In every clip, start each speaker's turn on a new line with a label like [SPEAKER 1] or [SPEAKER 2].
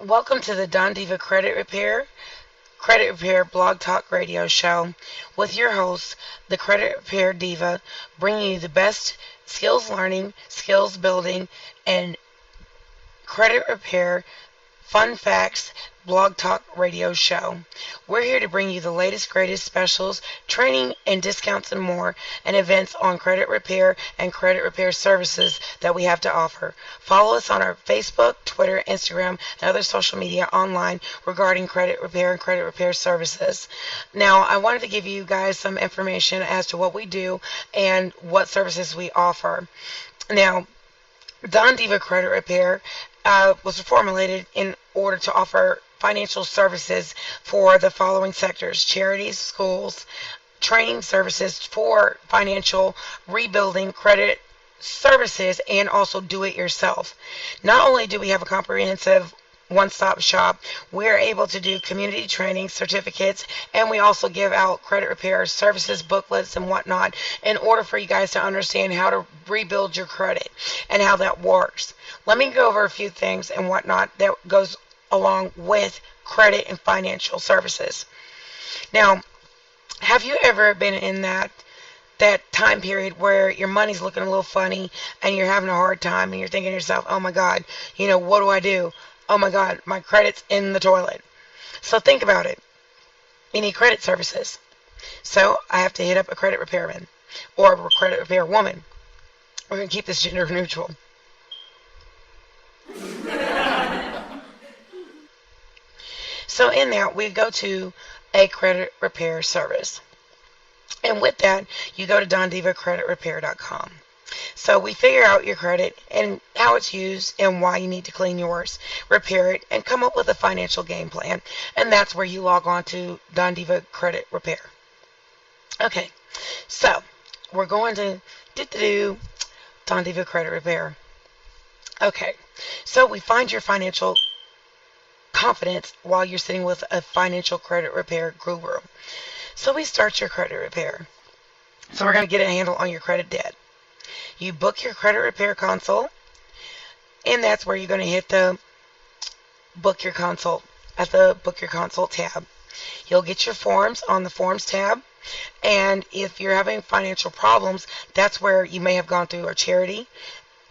[SPEAKER 1] Welcome to the DonDiva Credit Repair Blog Talk Radio Show with your host, the Credit Repair Diva, bringing you the best skills learning, skills building, and credit repair fun facts blog talk radio show. We're here to bring you the latest, greatest specials, training, and discounts and more, and events on credit repair and credit repair services that we have to offer. Follow us on our Facebook, Twitter, Instagram, and other social media online regarding credit repair and credit repair services. Now, I wanted to give you guys some information as to what we do and what services we offer. Now, DonDiva Credit Repair was formulated in order to offer financial services for the following sectors: charities, schools, training services for financial rebuilding, credit services, and also do-it-yourself. Not only do we have a comprehensive one-stop shop, we're able to do community training certificates, and we also give out credit repair services, booklets, and whatnot in order for you guys to understand how to rebuild your credit and how that works. Let me go over a few things and whatnot that goes along with credit and financial services. Now, have you ever been in that time period where your money's looking a little funny and you're having a hard time and you're thinking to yourself, oh my God, what do I do? Oh my God, my credit's in the toilet. So think about it. You need credit services. So I have to hit up a credit repairman or a credit repair woman. We're going to keep this gender neutral. So in that, we go to a credit repair service. And with that, you go to DonDivaCreditRepair.com. So we figure out your credit and how it's used and why you need to clean yours, repair it, and come up with a financial game plan. And that's where you log on to DonDiva Credit Repair. Okay, so we're going to do DonDiva Credit Repair. Okay, so we find your financial confidence while you're sitting with a financial credit repair guru. So we start your credit repair. So we're going to get a handle on your credit debt. You book your credit repair consult, and that's where you're going to hit the book your consult at the book your consult tab. You'll get your forms on the forms tab, and if you're having financial problems, that's where you may have gone through a charity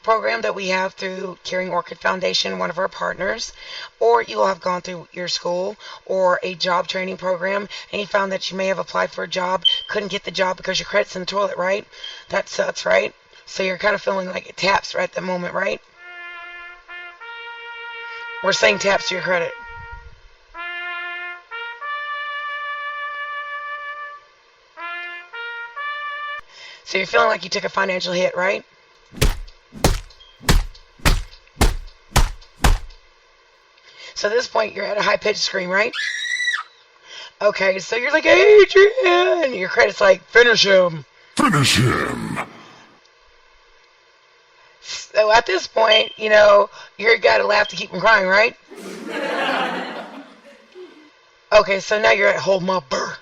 [SPEAKER 1] program that we have through Caring Orchid Foundation, one of our partners, or you will have gone through your school or a job training program, and you found that you may have applied for a job, couldn't get the job because your credit's in the toilet, right? That sucks, right? So you're kind of feeling like it taps right at the moment, right? We're saying taps to your credit. So you're feeling like you took a financial hit, right? So at this point, you're at a high-pitched scream, right? Okay, so you're like, Adrian! Your credit's like, finish him.
[SPEAKER 2] Finish him.
[SPEAKER 1] So at this point, you're got to laugh to keep from crying, right? Okay, so now you're at hold my burr.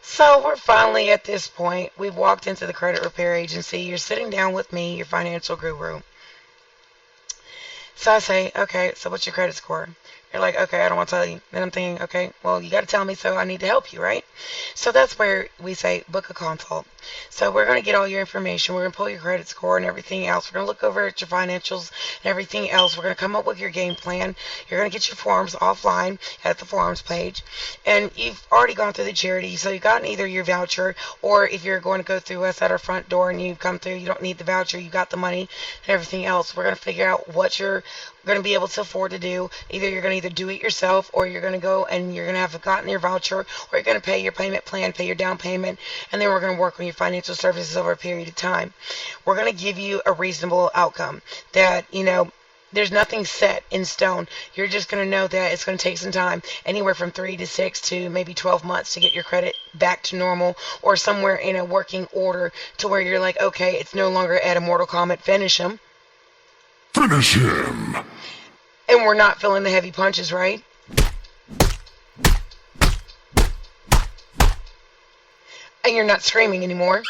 [SPEAKER 1] So we're finally at this point. We've walked into the credit repair agency. You're sitting down with me, your financial guru. So I say, okay, so what's your credit score? You're like, okay, I don't want to tell you. Then I'm thinking, okay, well, you got to tell me, so I need to help you, right? So that's where we say book a consult. So we're going to get all your information. We're going to pull your credit score and everything else. We're going to look over at your financials and everything else. We're going to come up with your game plan. You're going to get your forms offline at the forms page. And you've already gone through the charity, so you've gotten either your voucher, or if you're going to go through us at our front door and you've come through, you don't need the voucher, you got the money and everything else. We're going to figure out what you're going to be able to afford to do. Either you're going to do it yourself, or you're going to go and you're going to have gotten your voucher, or you're going to pay your payment plan, pay your down payment, and then we're going to work on your financial services over a period of time. We're going to give you a reasonable outcome that, there's nothing set in stone. You're just going to know that it's going to take some time, anywhere from 3 to 6 to maybe 12 months to get your credit back to normal, or somewhere in a working order to where you're like, okay, it's no longer at a Mortal Kombat, finish him.
[SPEAKER 2] Finish him.
[SPEAKER 1] And we're not feeling the heavy punches, right? And you're not screaming anymore.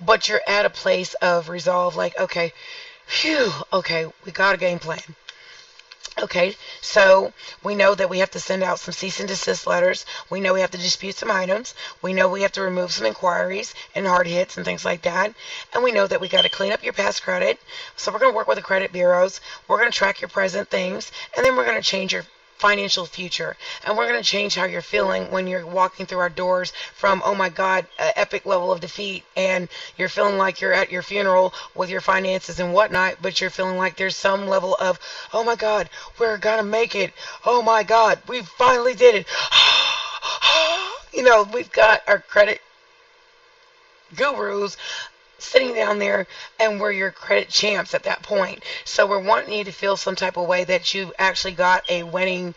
[SPEAKER 1] but you're at a place of resolve, like, okay, phew, okay, we got a game plan. Okay, so we know that we have to send out some cease and desist letters. We know we have to dispute some items. We know we have to remove some inquiries and hard hits and things like that. And we know that we got to clean up your past credit. So we're going to work with the credit bureaus. We're going to track your present things. And then we're going to change your financial future. And we're going to change how you're feeling when you're walking through our doors from, oh my God, an epic level of defeat. And you're feeling like you're at your funeral with your finances and whatnot, but you're feeling like there's some level of, oh my God, we're going to make it. Oh my God, we finally did it. We've got our credit gurus sitting down there, and we're your credit champs at that point. So we're wanting you to feel some type of way that you actually got a winning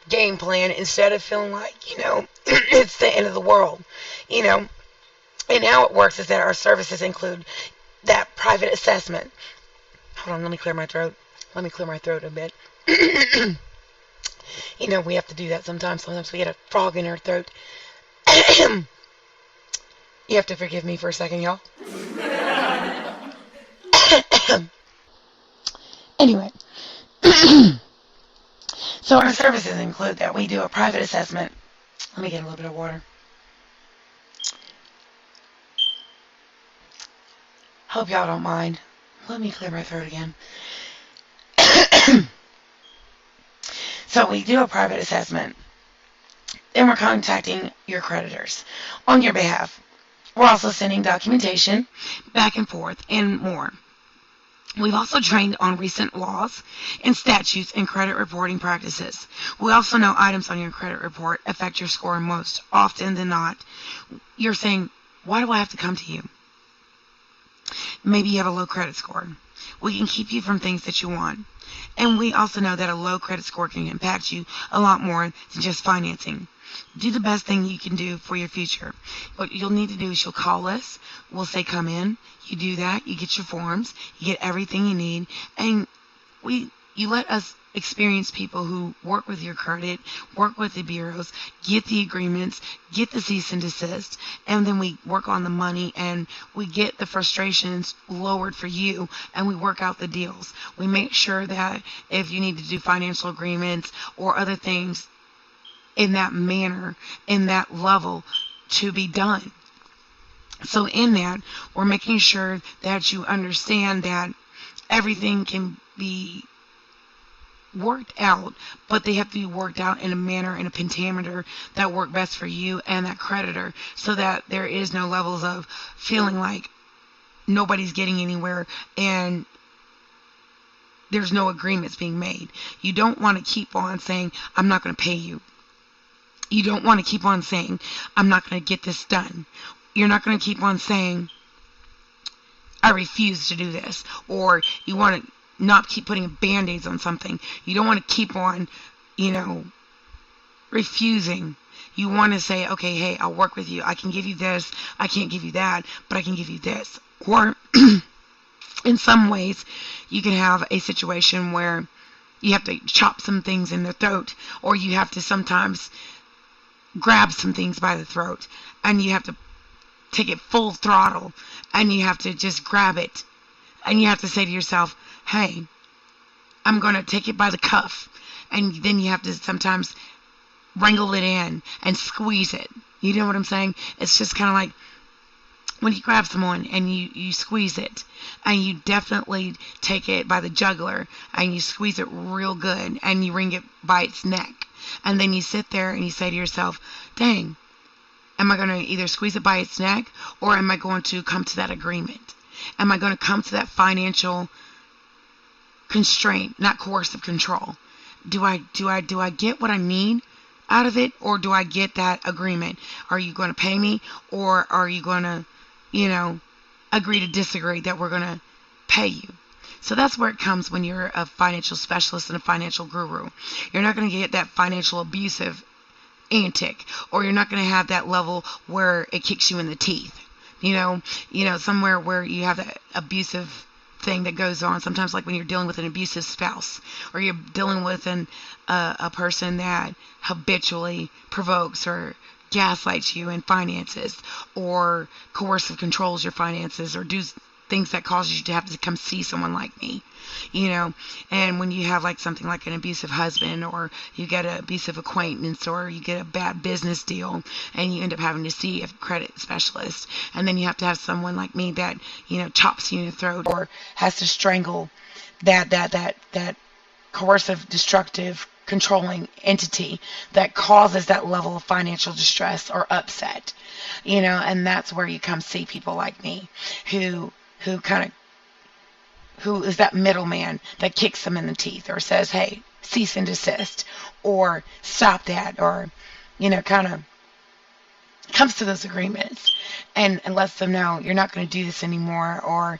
[SPEAKER 1] game plan instead of feeling like, it's the end of the world. And how it works is that our services include that private assessment. Hold on, let me clear my throat. Let me clear my throat a bit. We have to do that sometimes. Sometimes we get a frog in our throat. You have to forgive me for a second, y'all. Anyway, so our services include that we do a private assessment. Let me get a little bit of water. Hope y'all don't mind. Let me clear my throat again. So we do a private assessment. Then we're contacting your creditors on your behalf. We're also sending documentation back and forth and more. We've also trained on recent laws and statutes and credit reporting practices. We also know items on your credit report affect your score most often than not. You're saying, why do I have to come to you? Maybe you have a low credit score. We can keep you from things that you want. And we also know that a low credit score can impact you a lot more than just financing. Do the best thing you can do for your future. What you'll need to do is you'll call us. We'll say come in. You do that. You get your forms. You get everything you need. And you let us experienced people who work with your credit, work with the bureaus, get the agreements, get the cease and desist, and then we work on the money and we get the frustrations lowered for you and we work out the deals. We make sure that if you need to do financial agreements or other things in that manner, in that level, to be done. So in that, we're making sure that you understand that everything can be worked out, but they have to be worked out in a manner, in a pentameter that work best for you and that creditor, so that there is no levels of feeling like nobody's getting anywhere and there's no agreements being made. You don't want to keep on saying, I'm not going to pay you. You don't want to keep on saying, I'm not going to get this done. You're not going to keep on saying, I refuse to do this. Or you want to not keep putting band-aids on something. You don't want to keep on, refusing. You want to say, okay, hey, I'll work with you. I can give you this. I can't give you that, but I can give you this. Or in some ways, you can have a situation where you have to chop some things in the throat, or you have to sometimes grab some things by the throat, and you have to take it full throttle, and you have to just grab it, and you have to say to yourself, hey, I'm going to take it by the cuff, and then you have to sometimes wrangle it in and squeeze it. You know what I'm saying? It's just kind of like when you grab someone and you squeeze it, and you definitely take it by the jugular and you squeeze it real good and you wring it by its neck, and then you sit there and you say to yourself, dang, am I going to either squeeze it by its neck, or am I going to come to that agreement? Am I going to come to that financial constraint, not coercive control? Do I get what I need out of it, or do I get that agreement? Are you going to pay me, or are you going to, agree to disagree that we're going to pay you? So that's where it comes when you're a financial specialist and a financial guru. You're not going to get that financial abusive antic, or you're not going to have that level where it kicks you in the teeth. Somewhere where you have that abusive thing that goes on. Sometimes, like when you're dealing with an abusive spouse, or you're dealing with a person that habitually provokes or gaslights you in finances, or coercive controls your finances, or do things that causes you to have to come see someone like me, and when you have like something like an abusive husband, or you get an abusive acquaintance, or you get a bad business deal, and you end up having to see a credit specialist, and then you have to have someone like me that chops you in the throat, or has to strangle that coercive, destructive, controlling entity that causes that level of financial distress or upset, and that's where you come see people like me, who is that middleman that kicks them in the teeth, or says, hey, cease and desist, or stop that, or kind of comes to those agreements and lets them know you're not going to do this anymore, or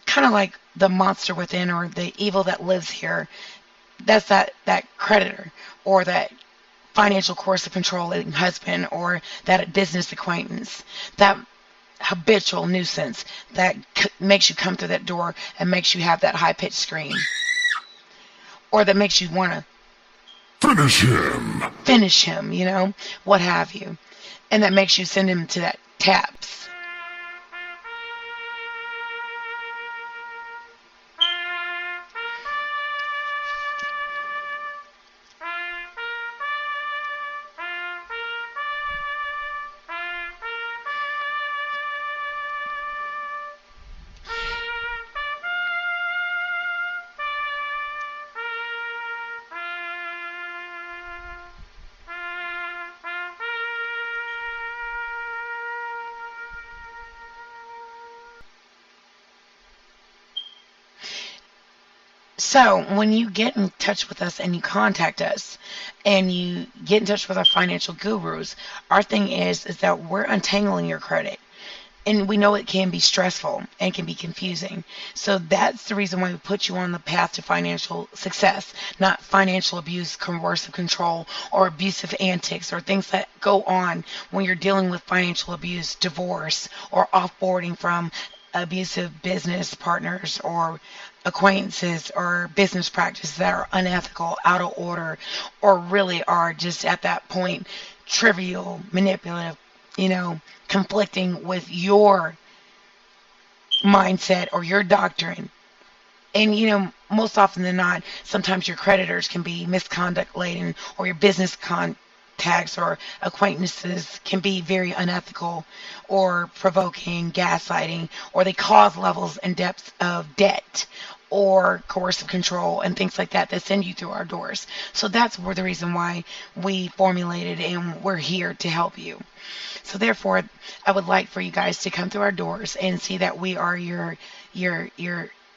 [SPEAKER 1] kind of like the monster within, or the evil that lives here. That's that creditor, or that financial coercive controlling husband, or that business acquaintance, that habitual nuisance that makes you come through that door and makes you have that high-pitched scream, or that makes you want to finish him, what have you, and that makes you send him to that taps. So when you get in touch with us and you contact us and you get in touch with our financial gurus, our thing is that we're untangling your credit. And we know it can be stressful and can be confusing. So that's the reason why we put you on the path to financial success, not financial abuse, coercive control, or abusive antics, or things that go on when you're dealing with financial abuse, divorce, or offboarding from abusive business partners, or acquaintances, or business practices that are unethical, out of order, or really are just at that point trivial, manipulative, conflicting with your mindset or your doctrine. And, most often than not, sometimes your creditors can be misconduct laden, or your business contacts or acquaintances can be very unethical or provoking, gaslighting, or they cause levels and depths of debt or coercive control and things like that send you through our doors. So that's where the reason why we formulated, and we're here to help you. So therefore, I would like for you guys to come through our doors and see that we are your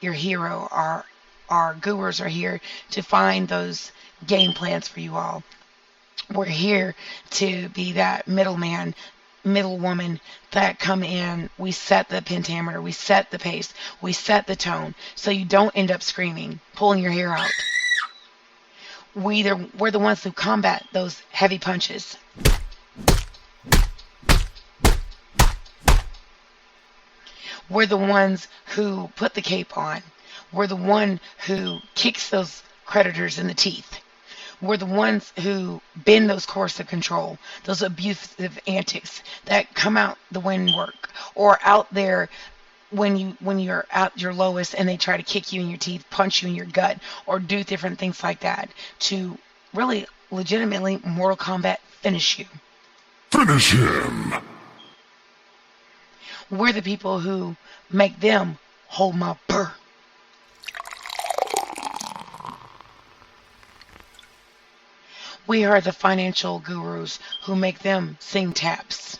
[SPEAKER 1] hero. Our gurus are here to find those game plans for you all. We're here to be that middleman, middle woman that come in. We set the pentameter, we set the pace, we set the tone, so you don't end up screaming, pulling your hair out. We're the ones who combat those heavy punches. We're the ones who put the cape on. We're the one who kicks those creditors in the teeth. We're the ones who bend those coercive control, those abusive antics that come out the windwork, or out there when you're at your lowest and they try to kick you in your teeth, punch you in your gut, or do different things like that to really legitimately Mortal Kombat finish you.
[SPEAKER 2] Finish him!
[SPEAKER 1] We're the people who make them hold my burr. We are the financial gurus who make them sing taps.